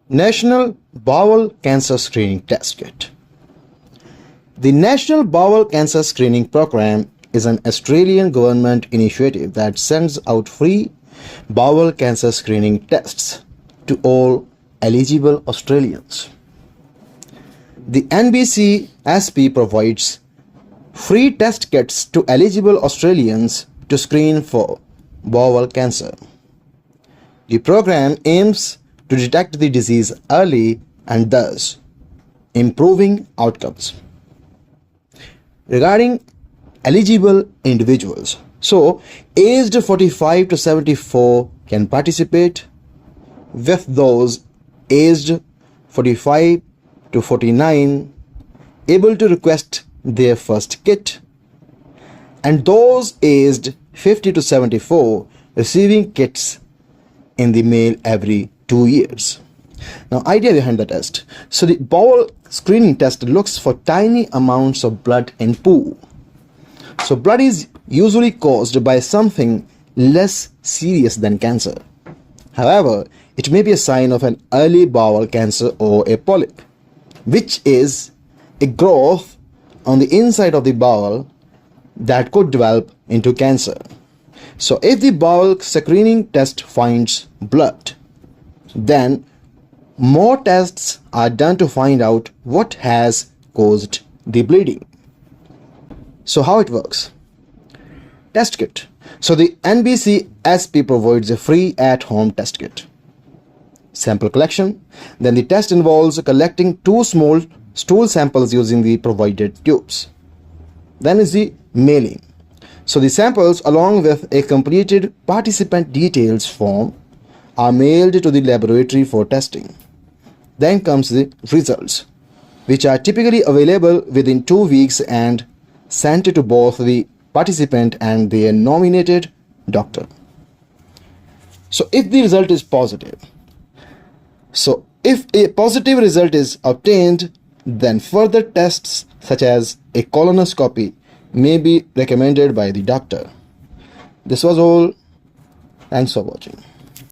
National Bowel Cancer Screening Test Kit. The National Bowel Cancer Screening Program is an Australian government initiative that sends out free bowel cancer screening tests to all eligible Australians. The NBCST provides free test kits to eligible Australians to screen for bowel cancer. The program aims to detect the disease early and thus improving outcomes. Regarding eligible individuals, so aged 45 to 74 can participate, with those aged 45 to 49 able to request their first kit, and those aged 50 to 74 receiving kits in the mail every 2 years. Now, idea behind the test. So the bowel screening test looks for tiny amounts of blood in poo. So blood is usually caused by something less serious than cancer. However, it may be a sign of an early bowel cancer or a polyp, which is a growth on the inside of the bowel that could develop into cancer. So if the bowel screening test finds blood, then more tests are done to find out what has caused the bleeding. So how it works? Test kit. So the NBCST provides a free at-home test kit. Sample collection. Then the test involves collecting 2 small stool samples using the provided tubes. Then is the mailing. So the samples along with a completed participant details form are mailed to the laboratory for testing. Then comes the results, which are typically available within 2 weeks and sent to both the participant and their nominated doctor. So if the result is positive, so if a positive result is obtained, then further tests such as a colonoscopy may be recommended by the doctor. This was all. Thanks for watching.